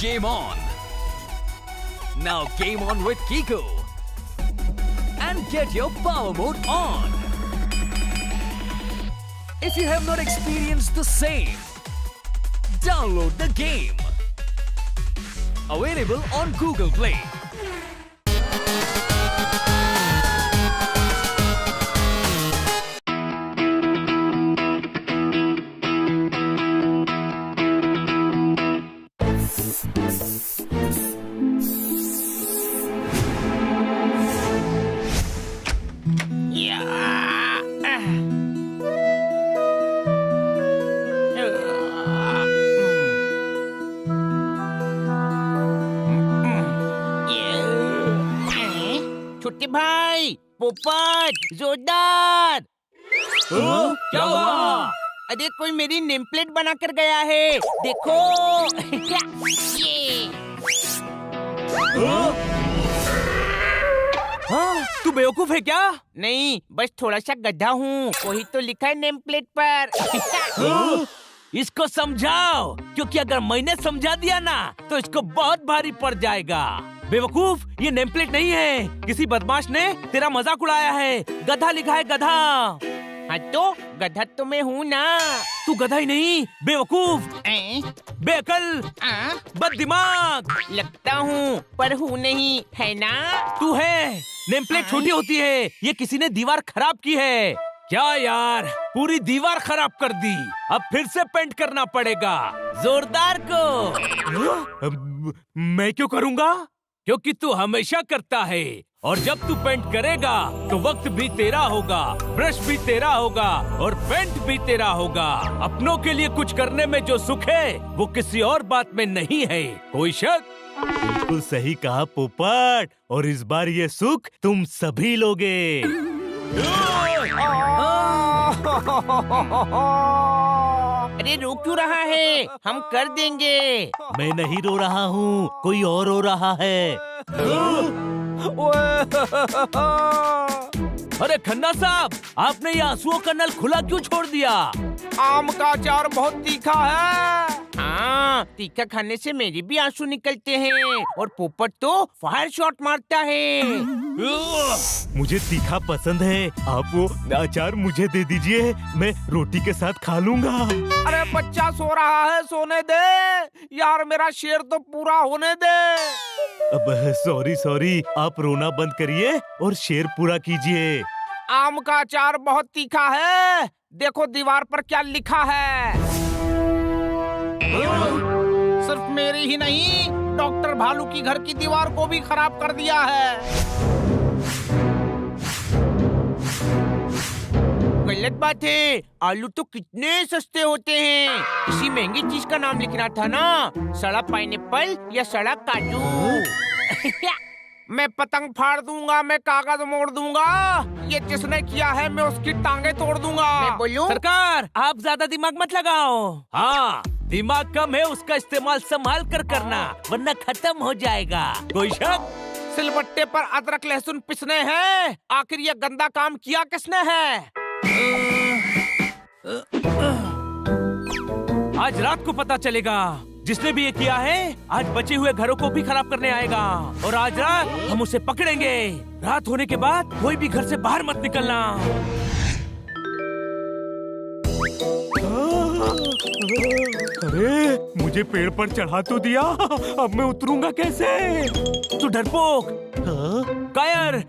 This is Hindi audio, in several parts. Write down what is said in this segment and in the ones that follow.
Game on! Now game on with Kiko and get your power mode on. If you have not experienced the same, download the game. Available on Google Play. छोटे भाई, पोपट, जोरदार। क्या हुआ? अरे कोई मेरी नेम प्लेट बना कर गया है, देखो। ये। हाँ, तू बेवकूफ है क्या? नहीं, बस थोड़ा सा गधा हूँ, वही तो लिखा है नेम प्लेट पर। इसको समझाओ, क्योंकि अगर मैंने समझा दिया ना तो इसको बहुत भारी पड़ जाएगा। बेवकूफ, ये नेम प्लेट नहीं है, किसी बदमाश ने तेरा मजाक उड़ाया है। गधा लिखा है, गधा। हाँ तो गधा तो मैं हूँ ना। तू गधा ही नहीं, बेवकूफ, बेअकल, बददिमाग लगता हूँ पर हूँ नहीं, है ना? तू है। नेम प्लेट छोटी होती है, ये किसी ने दीवार खराब की है। क्या यार, पूरी दीवार खराब कर दी। अब फिर से पेंट करना पड़ेगा, जोरदार को। मैं क्यों करूँगा? क्योंकि तू हमेशा करता है, और जब तू पेंट करेगा तो वक्त भी तेरा होगा, ब्रश भी तेरा होगा और पेंट भी तेरा होगा। अपनों के लिए कुछ करने में जो सुख है वो किसी और बात में नहीं है। कोई शक? बिल्कुल सही कहा पोपट, और इस बार ये सुख तुम सभी लोगे। अरे रो क्यों रहा है? हम कर देंगे। मैं नहीं रो रहा हूँ, कोई और रो रहा है। अरे खन्ना साहब, आपने ये आंसुओं का नल खुला क्यों छोड़ दिया? आम का अचार बहुत तीखा है। हाँ, तीखा खाने से मेरे भी आंसू निकलते हैं, और पोपट तो फायर शॉट मारता है। मुझे तीखा पसंद है, आप वो अचार मुझे दे दीजिए, मैं रोटी के साथ खा लूंगा। अरे बच्चा सो रहा है, सोने दे यार, मेरा शेर तो पूरा होने दे। अब सॉरी, आप रोना बंद करिए और शेर पूरा कीजिए। आम का अचार बहुत तीखा है, देखो दीवार पर क्या लिखा है। सिर्फ मेरी ही नहीं, डॉक्टर भालू की घर की दीवार को भी खराब कर दिया है। गलत बात है, आलू तो कितने सस्ते होते हैं। किसी महंगी चीज का नाम लिखना था ना, सड़ा पाइनएप्पल या सड़ा काजू। मैं पतंग फाड़ दूंगा, मैं कागज मोड़ दूंगा, ये जिसने किया है मैं उसकी टांगे तोड़ दूंगा। मैं बोलूं? सरकार, आप ज्यादा दिमाग मत लगाओ। हाँ, दिमाग कम है, उसका इस्तेमाल संभाल कर करना, वरना खत्म हो जाएगा। कोई शक? सिलबट्टे पर अदरक लहसुन पिसने हैं, आखिर ये गंदा काम किया किसने है? आज रात को पता चलेगा। जिसने भी ये किया है आज बचे हुए घरों को भी खराब करने आएगा, और आज रात हम उसे पकड़ेंगे। रात होने के बाद कोई भी घर से बाहर मत निकलना। अरे मुझे पेड़ पर चढ़ा तो दिया, अब मैं उतरूंगा कैसे? तू डरपोक, कायर,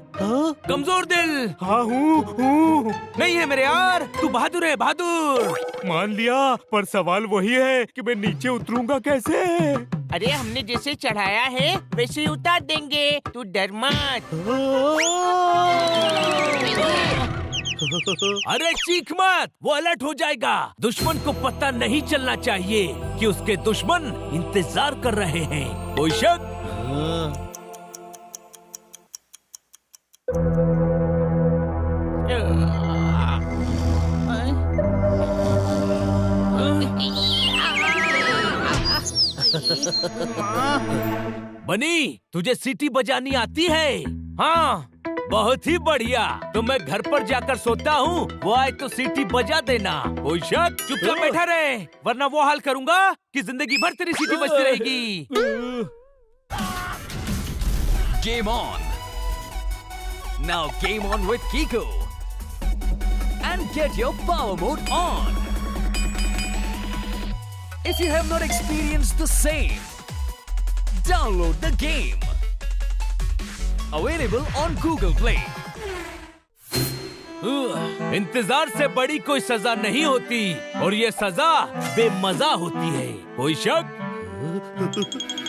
कमजोर दिल। हाँ हूँ। नहीं है मेरे यार, तू बहादुर है, बहादुर। मान लिया, पर सवाल वही है कि मैं नीचे उतरूंगा कैसे? अरे हमने जैसे चढ़ाया है वैसे ही उतार देंगे, तू डर मत। अरे चीख मत, वो अलर्ट हो जाएगा। दुश्मन को पता नहीं चलना चाहिए कि उसके दुश्मन इंतजार कर रहे हैं। कोई शक? बनी, तुझे सीटी बजानी आती है? हाँ, बहुत ही बढ़िया। तो मैं घर पर जाकर सोता हूँ, वो आए तो सीटी बजा देना। कोई शक? चुपचाप बैठा रहे, वरना वो हाल करूँगा कि जिंदगी भर तेरी सीटी बजती रहेगी। Game on. Now game on with Kiko. And get your power mode on. If you have not experienced the same, download the game. Available on Google Play. इंतजार से बड़ी कोई सजा नहीं होती और ये सजा बेमजा होती है। कोई शक?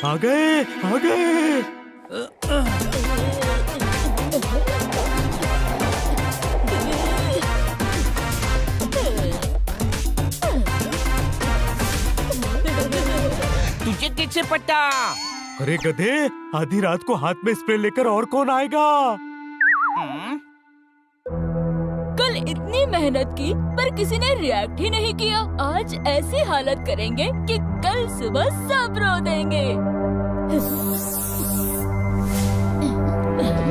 आ गए, आ गए। तुझे कैसे पता? अरे गधे, आधी रात को हाथ में स्प्रे लेकर और कौन आएगा? कल इतनी मेहनत की पर किसी ने रिएक्ट ही नहीं किया। आज ऐसी हालत करेंगे कि कल सुबह सब रो देंगे।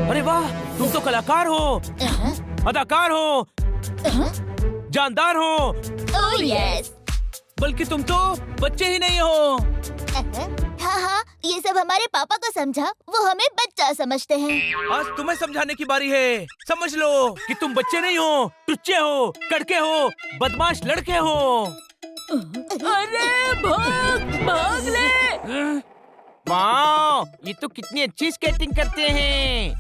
अरे वाह, तुम तो कलाकार हो, अदाकार हो, जानदार हो। Oh yes. बल्कि तुम तो बच्चे ही नहीं हो। हाँ हाँ, ये सब हमारे पापा को समझा, वो हमें बच्चा समझते हैं। आज तुम्हें समझाने की बारी है। समझ लो कि तुम बच्चे नहीं हो, टुच्चे हो, कड़के हो, बदमाश लड़के हो। अरे भाग भाग ले। वाह, ये तो कितनी अच्छी स्केटिंग करते हैं।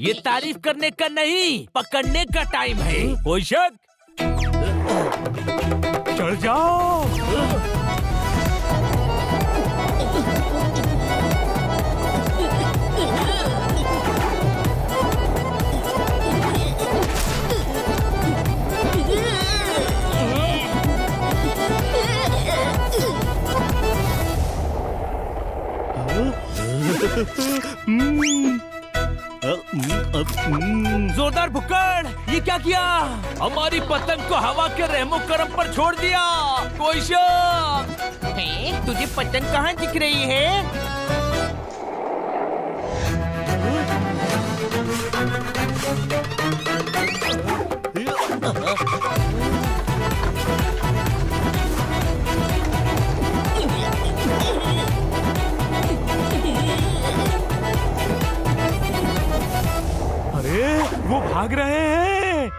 ये तारीफ करने का नहीं, पकड़ने का टाइम है। कोई शक? चढ़ जाओ। जोरदार भुक्कड़, ये क्या किया? हमारी पतंग को हवा के रहमो करम पर छोड़ दिया। कोई शक? तुझे पतंग कहाँ दिख रही है? अरे वो भाग रहे हैं।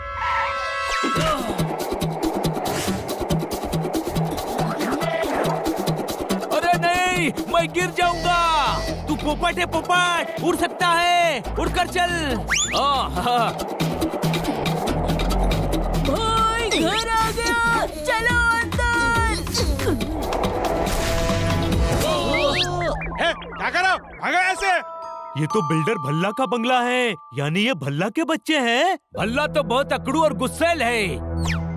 अरे नहीं, मैं गिर जाऊंगा। तू पोपट है, पोपट उड़ सकता है, उड़कर चल। भाई घर आ गया, चलो अंदर। क्या करो? भागो ऐसे। ये तो बिल्डर भल्ला का बंगला है, यानी ये भल्ला के बच्चे हैं। भल्ला तो बहुत अकड़ू और गुस्सैल है।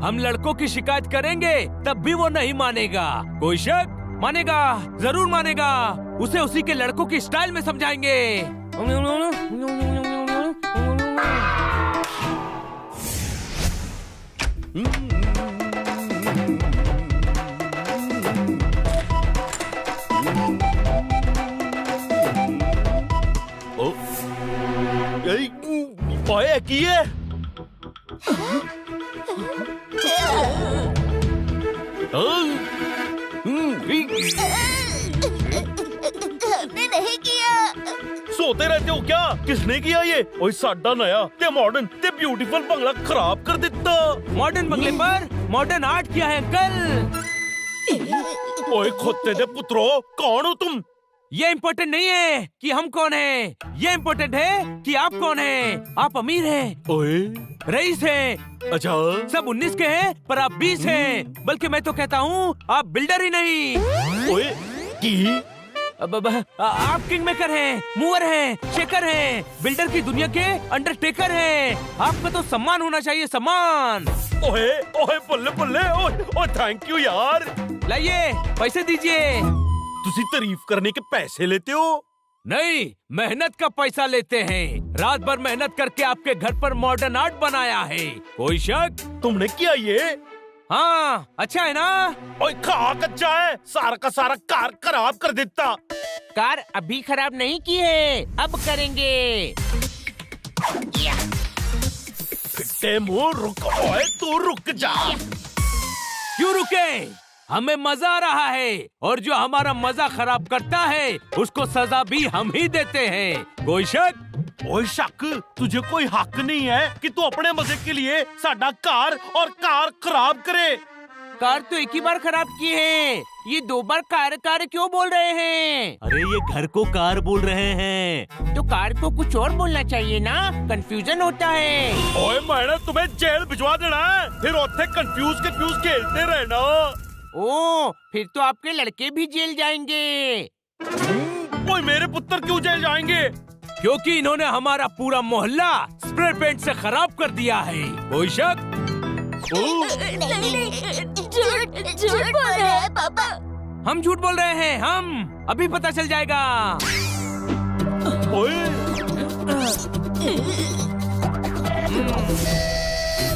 हम लड़कों की शिकायत करेंगे तब भी वो नहीं मानेगा। कोई शक? मानेगा, जरूर मानेगा। उसे उसी के लड़कों की स्टाइल में समझाएंगे। हमने नहीं किया। सोते रहते हो क्या? किसने किया ये? ओए साडा नया ते मॉडर्न ते ब्यूटीफुल बंगला खराब कर दिता। मॉडर्न बंगले पर मॉडर्न आर्ट किया है अंकल। ओए खोते दे पुत्रो, कौन हो तुम? ये इम्पोर्टेंट नहीं है कि हम कौन हैं, ये इम्पोर्टेंट है कि आप कौन हैं। आप अमीर हैं, ओए रईस हैं। अच्छा, सब 19 के हैं पर आप 20 हैं। बल्कि मैं तो कहता हूँ आप बिल्डर ही नहीं। ओए की आप किंग मेकर हैं, मूवर हैं, शेकर हैं, बिल्डर की दुनिया के अंडरटेकर हैं। आपका तो सम्मान होना चाहिए, सम्मान। ओए ओए बल्ले बल्ले, ओए थैंक यू यार। लाइए पैसे दीजिए। तुसी तारीफ करने के पैसे लेते हो? नहीं, मेहनत का पैसा लेते हैं। रात भर मेहनत करके आपके घर पर मॉडर्न आर्ट बनाया है। कोई शक? तुमने किया ये? हाँ, अच्छा है ना? ओए खा कच्चा है, सारा का सारा कार खराब कर देता। कार अभी खराब नहीं की है, अब करेंगे। टेमू रुक, ओए तू रुक जा। क्यों रुके? हमें मजा आ रहा है और जो हमारा मजा खराब करता है उसको सजा भी हम ही देते हैं। कोई शक? ओए शक, तुझे कोई हक नहीं है कि तू अपने मजे के लिए साडा कार और कार खराब करे। कार तो एक ही बार खराब की है, ये 2 बार कार कार क्यों बोल रहे हैं? अरे ये घर को कार बोल रहे हैं। तो कार को कुछ और बोलना चाहिए ना, कंफ्यूजन होता है। ओए मैंने तुम्हें जेल भिजवा देना है, फिर ओथे कंफ्यूज खेलते रहना। ओ, फिर तो आपके लड़के भी जेल जाएंगे। ओए मेरे पुत्र क्यों जेल जाएंगे? क्योंकि इन्होंने हमारा पूरा मोहल्ला स्प्रे पेंट से खराब कर दिया है। कोई शक? नहीं, झूठ बोल रहे हैं पापा। हम झूठ बोल रहे हैं, हम अभी पता चल जाएगा। ओए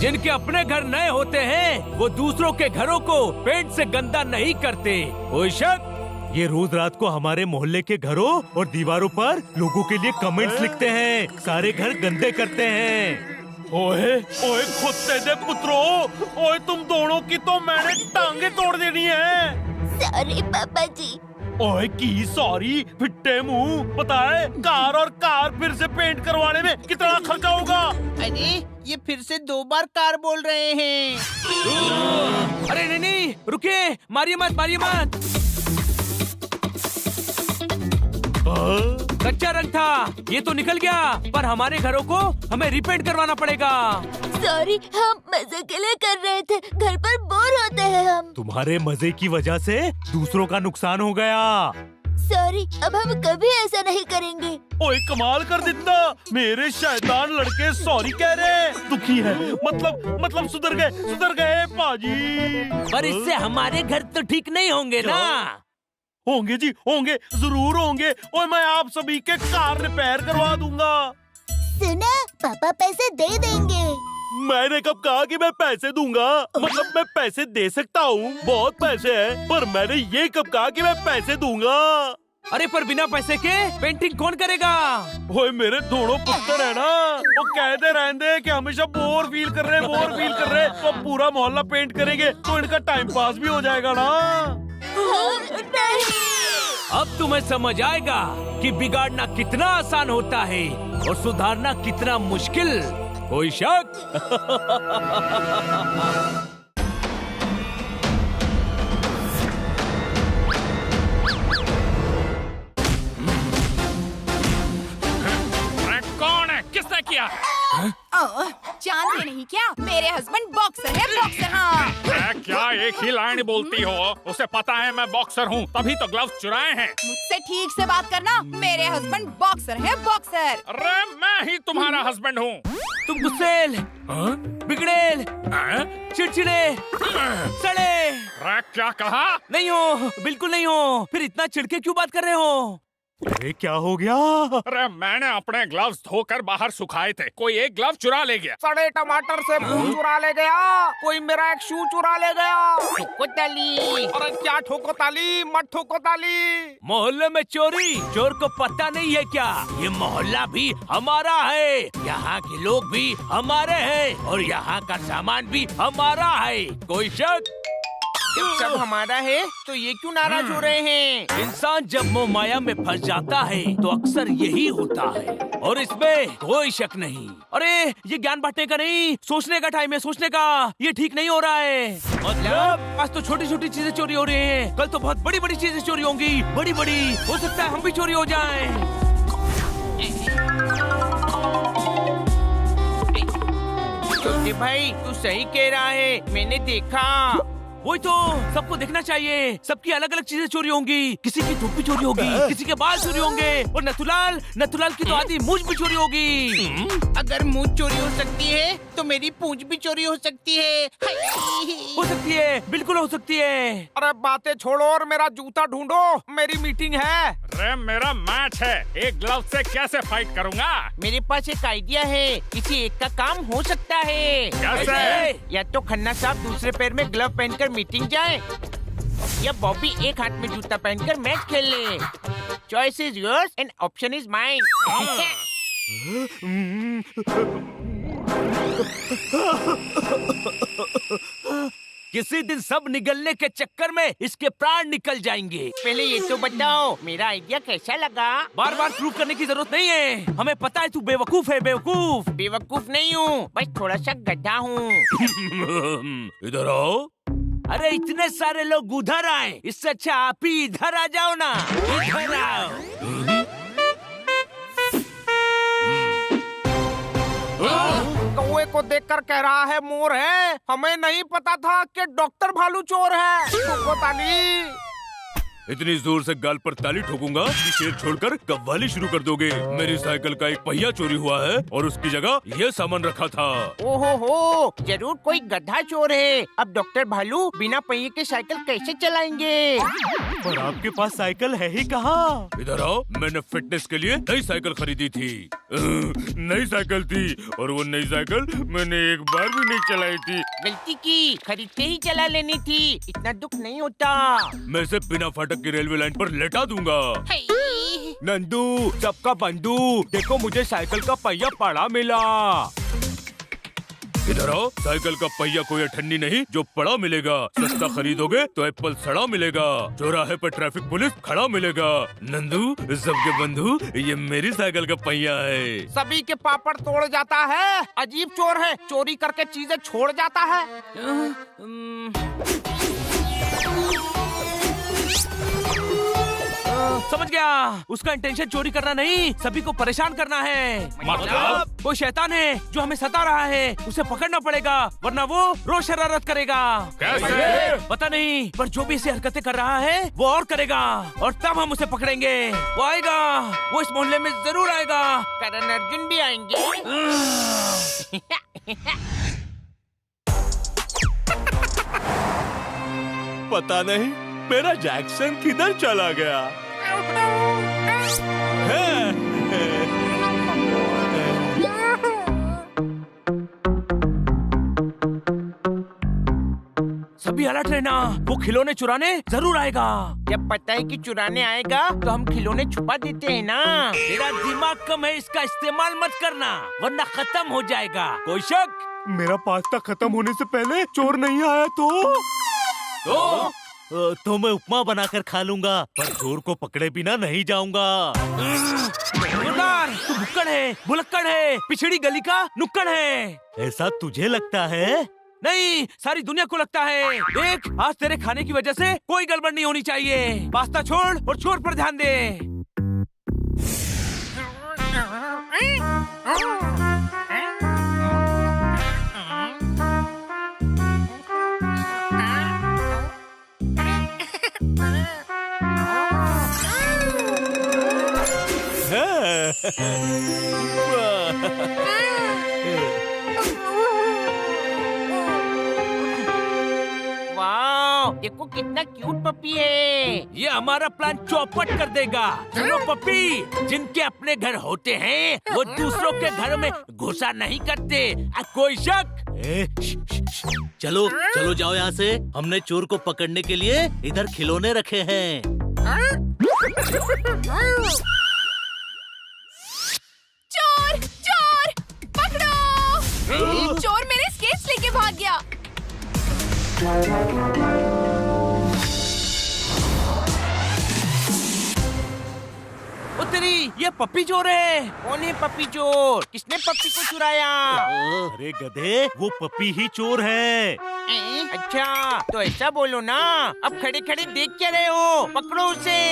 जिनके अपने घर नए होते हैं वो दूसरों के घरों को पेंट से गंदा नहीं करते। कोई शक? ये रोज रात को हमारे मोहल्ले के घरों और दीवारों पर लोगों के लिए कमेंट्स लिखते हैं, सारे घर गंदे करते हैं। ओए ओए खुद दे पुत्रो, ओए तुम दोनों की तो मैंने टांगे तोड़ देनी है। सॉरी पापा जी। ओए की सॉरी फिट्टे मुंह, पता है कार और कार फिर से पेंट करवाने में कितना खर्चा होगा? अरे ये फिर से 2 बार कार बोल रहे हैं। अरे नहीं, रुकिए, मारिए मत। कच्चा रंग था, ये तो निकल गया, पर हमारे घरों को हमें रिपेंट करवाना पड़ेगा। सॉरी, हम मजे के लिए कर रहे थे, घर पर बोर होते हैं हम। तुम्हारे मजे की वजह से दूसरों का नुकसान हो गया। सॉरी, अब हम कभी ऐसा नहीं करेंगे। ओए कमाल कर देता, मेरे शैतान लड़के सॉरी कह रहे, दुखी है, मतलब सुधर गए पाजी। पर इससे हमारे घर तो ठीक नहीं होंगे ना। होंगे जी, होंगे, जरूर होंगे। और मैं आप सभी के कार रिपेयर करवा दूंगा। सुना, पापा पैसे दे देंगे। मैंने कब कहा कि मैं पैसे दूंगा? मतलब मैं पैसे दे सकता हूँ, बहुत पैसे हैं, पर मैंने ये कब कहा कि मैं पैसे दूंगा? अरे पर बिना पैसे के पेंटिंग कौन करेगा? ओए मेरे दोनों पुत्र है ना, वो कहते रहते कि हमेशा बोर फील कर रहे, तो पूरा मोहल्ला पेंट करेंगे तो इनका टाइम पास भी हो जाएगा ना। अब तुम्हें समझ आएगा कि बिगाड़ना कितना आसान होता है और सुधारना कितना मुश्किल। कोई शक? कौन है? किसने किया? जानते नहीं क्या? मेरे हस्बैंड बॉक्सर है, बॉक्सर। हाँ। क्या एक ही लाइन बोलती हो? उसे पता है मैं बॉक्सर हूँ, तभी तो ग्लव्स चुराए हैं। मुझसे ठीक से बात करना, मेरे हस्बैंड बॉक्सर है, बॉक्सर। अरे मैं ही तुम्हारा हस्बैंड हूँ। तुम गुस्सेल, बिगड़ेल, चिड़चिड़े, सड़े। अरे क्या कहा? नहीं हो, बिल्कुल नहीं हो। फिर इतना चिढ़के क्यों बात कर रहे हो? अरे क्या हो गया? अरे मैंने अपने ग्लव्स धोकर बाहर सुखाए थे, कोई एक ग्लव चुरा ले गया। सड़े टमाटर से फूल चुरा ले गया, कोई मेरा एक शू चुरा ले गया। ठोको ताली। अरे क्या ठोको ताली, मत ठोको ताली। मोहल्ले में चोरी, चोर को पता नहीं है क्या? ये मोहल्ला भी हमारा है, यहाँ के लोग भी हमारे हैं और यहाँ का सामान भी हमारा है। कोई शक? जब सब हमारा है तो ये क्यों नाराज हो रहे हैं? इंसान जब मोह माया में फंस जाता है तो अक्सर यही होता है और इसमें कोई शक नहीं। अरे ये ज्ञान बांटने का नहीं, सोचने का टाइम है, सोचने का। ये ठीक नहीं हो रहा है। मतलब आज तो छोटी छोटी चीजें चोरी हो रही हैं, कल तो बहुत बड़ी बड़ी चीजें चोरी होंगी, बड़ी बड़ी। हो सकता है हम भी चोरी हो जाएं। छोटे भाई तू सही कह रहा है, मैंने देखा। वही तो, सबको देखना चाहिए। सबकी अलग अलग चीजें चोरी होंगी, किसी की टोपी चोरी होगी, किसी के बाल चोरी होंगे और नथुलाल की तो आधी मूंछ भी चोरी होगी। अगर मूंछ चोरी हो सकती है तो मेरी पूंछ भी चोरी हो सकती है। हो सकती है, बिल्कुल हो सकती है। अरे बातें छोड़ो और मेरा जूता ढूंढो, मेरी मीटिंग है। अरे मेरा मैच है, एक ग्लव से कैसे फाइट करूंगा? मेरे पास एक आइडिया है, किसी एक का काम हो सकता है। कैसे? या तो खन्ना साहब दूसरे पैर में ग्लव पहनकर मीटिंग जाए, या बॉबी एक हाथ में जूता पहनकर मैच खेल ले। Choice is yours and option is mine. किसी दिन सब निगलने के चक्कर में इसके प्राण निकल जाएंगे। पहले ये तो बताओ मेरा आइडिया कैसा लगा? बार बार प्रूव करने की जरूरत नहीं है, हमें पता है तू बेवकूफ है। बेवकूफ बेवकूफ नहीं हूँ, बस थोड़ा सा गधा हूँ। इधर आओ। अरे इतने सारे लोग उधर आए, इससे अच्छा आप ही इधर आ जाओ ना। इधर आओ। कौवे को देखकर कह रहा है मोर है। हमें नहीं पता था कि डॉक्टर भालू चोर है। ठोको ताली। इतनी जोर से गाल पर ताली ठोकूंगा कि शेर छोड़कर कव्वाली शुरू कर दोगे। मेरी साइकिल का एक पहिया चोरी हुआ है और उसकी जगह ये सामान रखा था। ओहो, जरूर कोई गधा चोर है। अब डॉक्टर भालू बिना पहिए के साइकिल कैसे चलाएंगे? पर आपके पास साइकिल है ही कहाँ? इधर आओ, मैंने फिटनेस के लिए नई साइकिल खरीदी थी। नई साइकिल थी और वो नई साइकिल मैंने एक बार भी नहीं चलाई थी। गलती की, खरीदते ही चला लेनी थी। इतना दुख नहीं होता। मैं इसे बिना फाटक की रेलवे लाइन पर लेटा दूंगा। नंदू, सबका बंधु, देखो मुझे साइकिल का पहिया पड़ा मिला। इधर आओ, साइकिल का पहिया कोई अठन्नी नहीं जो पड़ा मिलेगा। सस्ता खरीदोगे तो एप्पल सड़ा मिलेगा। चौराहे पर ट्रैफिक पुलिस खड़ा मिलेगा। नंदू, सबके बंधु, ये मेरी साइकिल का पहिया है। सभी के पापड़ तोड़ जाता है। अजीब चोर है, चोरी करके चीजें छोड़ जाता है। समझ गया, उसका इंटेंशन चोरी करना नहीं, सभी को परेशान करना है। मतलब कोई शैतान है जो हमें सता रहा है, उसे पकड़ना पड़ेगा वरना वो रोज शरारत करेगा। कैसे? पता नहीं, पर जो भी ऐसी हरकतें कर रहा है वो और करेगा और तब हम उसे पकड़ेंगे। वो आएगा, वो इस मोहल्ले में जरूर आएगा। करण अर्जुन भी आएंगे। पता नहीं मेरा जैक्सन किधर चला गया। सभी अलर्ट रहना, वो खिलौने चुराने जरूर आएगा। जब पता है कि चुराने आएगा तो हम खिलौने छुपा देते हैं ना। तेरा दिमाग कम है, इसका इस्तेमाल मत करना वरना खत्म हो जाएगा। कोई शक? मेरा पास्ता खत्म होने से पहले चोर नहीं आया तो मैं उपमा बनाकर खा लूंगा, पर चोर को पकड़े बिना नहीं जाऊंगा। तू भुक्कड़ है, भुलक्कड़ है, पिछड़ी गली का नुक्कड़ है। ऐसा तुझे लगता है? नहीं, सारी दुनिया को लगता है। देख, आज तेरे खाने की वजह से कोई गड़बड़ नहीं होनी चाहिए। पास्ता छोड़ और चोर पर ध्यान दे। वाह, देखो कितना क्यूट पपी है। ये हमारा प्लान चौपट कर देगा। चलो पपी, जिनके अपने घर होते हैं वो दूसरों के घर में घुसा नहीं करते। कोई शक? चलो चलो जाओ यहाँ से। हमने चोर को पकड़ने के लिए इधर खिलौने रखे हैं। चोर चोर पकड़ो। चोर मेरे स्केट्स लेके भाग गया। ओ तेरी, ये पप्पी चोर है। कौन है पपी चोर? किसने पपी को चुराया? अरे गधे, वो पपी ही चोर है। अच्छा, तो ऐसा बोलो ना। अब खड़े खड़े देख क्या रहे हो? पकड़ो उसे।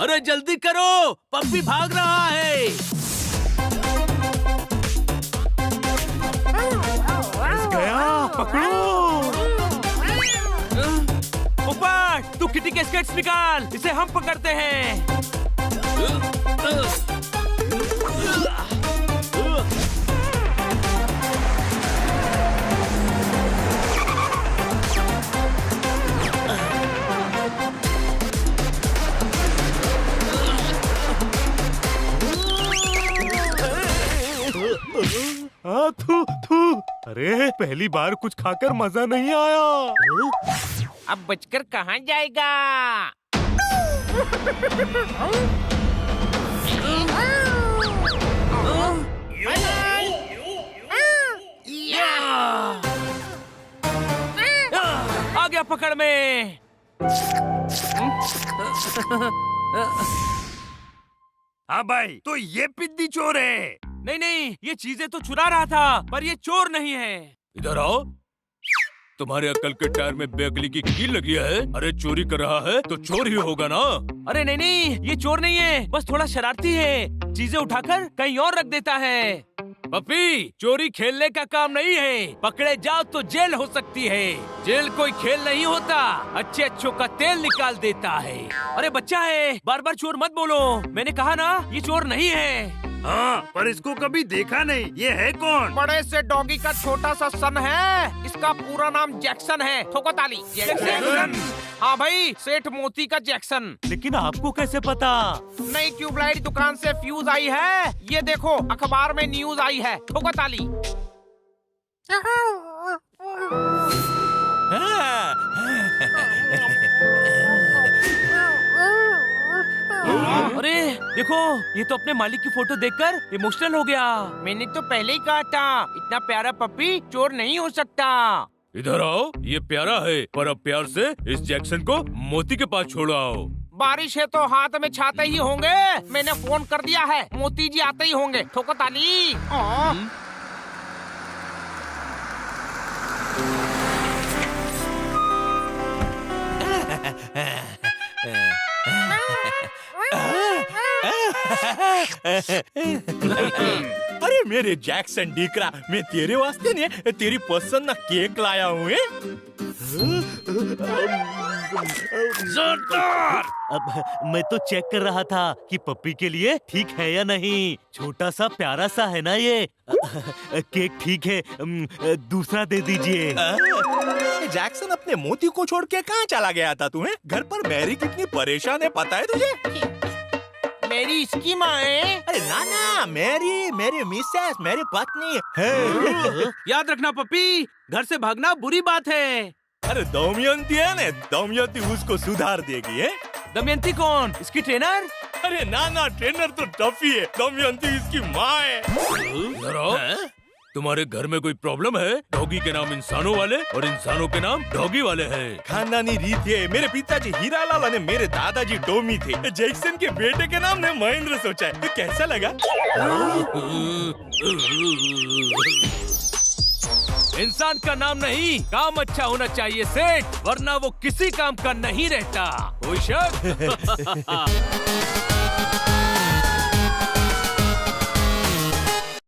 अरे जल्दी करो, पप्पी भाग रहा है। गया, पकड़ो। ऊपर, तू किटी के स्केट्स निकाल, इसे हम पकड़ते हैं। थू थू। अरे पहली बार कुछ खाकर मजा नहीं आया। अब बचकर कहाँ जाएगा? आ गया पकड़ में। हाँ भाई, तो ये पिद्दी चोर है। नहीं नहीं, ये चीजें तो चुरा रहा था, पर ये चोर नहीं है। इधर आओ। तुम्हारे अक्ल के टायर में बेअक्ली की कील लगी है। अरे चोरी कर रहा है तो चोर ही होगा ना। अरे नहीं नहीं, ये चोर नहीं है, बस थोड़ा शरारती है। चीजें उठाकर कहीं और रख देता है। पप्पी, चोरी खेलने का काम नहीं है। पकड़े जाओ तो जेल हो सकती है। जेल कोई खेल नहीं होता, अच्छे अच्छों का तेल निकाल देता है। अरे बच्चा है, बार बार चोर मत बोलो। मैंने कहा ना, ये चोर नहीं है। हाँ, पर इसको कभी देखा नहीं। ये है कौन? बड़े से डॉगी का छोटा सा सन है। इसका पूरा नाम जैक्सन है। ठोको ताली। जैक्सन। हाँ भाई, सेठ मोती का जैक्सन। लेकिन आपको कैसे पता? नई ट्यूबलाइट दुकान से फ्यूज आई है। ये देखो, अखबार में न्यूज आई है। ठोको ताली। अरे देखो, ये तो अपने मालिक की फोटो देखकर इमोशनल हो गया। मैंने तो पहले ही कहा था, इतना प्यारा पप्पी चोर नहीं हो सकता। इधर आओ। ये प्यारा है, पर अब प्यार से इस जैक्सन को मोती के पास छोड़ो आओ। बारिश है तो हाथ में छाते ही होंगे। मैंने फोन कर दिया है, मोती जी आते ही होंगे। ठोको ताली। अरे मेरे जैक्सन डीकरा, मैं तेरे वास्ते नहीं, तेरी पसंद ना केक लाया हूँ। अब मैं तो चेक कर रहा था कि पप्पी के लिए ठीक है या नहीं। छोटा सा प्यारा सा है ना ये। केक ठीक है, दूसरा दे दीजिए। जैक्सन अपने मोती को छोड़ के कहाँ चला गया था तुम्हें? घर पर मैरी कितनी परेशान है पता है तुझे? मेरी इसकी माँ है। अरे ना, मेरी मिसेस, मेरी पत्नी है। याद रखना पप्पी, घर से भागना बुरी बात है। अरे दमयंती है ना, दमयंती उसको सुधार देगी है। दमयंती कौन? इसकी ट्रेनर? अरे ना, ट्रेनर तो टफी है, दमयंती इसकी माँ है। तुम्हारे घर में कोई प्रॉब्लम है? डॉगी के नाम इंसानों वाले और इंसानों के नाम डॉगी वाले हैं। खानदानी रीत है। मेरे पिताजी हीरालाल ने मेरे दादाजी टॉमी थे। जैक्सन के बेटे के नाम ने महेंद्र सोचा है। तो कैसा लगा? इंसान का नाम नहीं, काम अच्छा होना चाहिए सेठ, वरना वो किसी काम का नहीं रहता। कोई शक?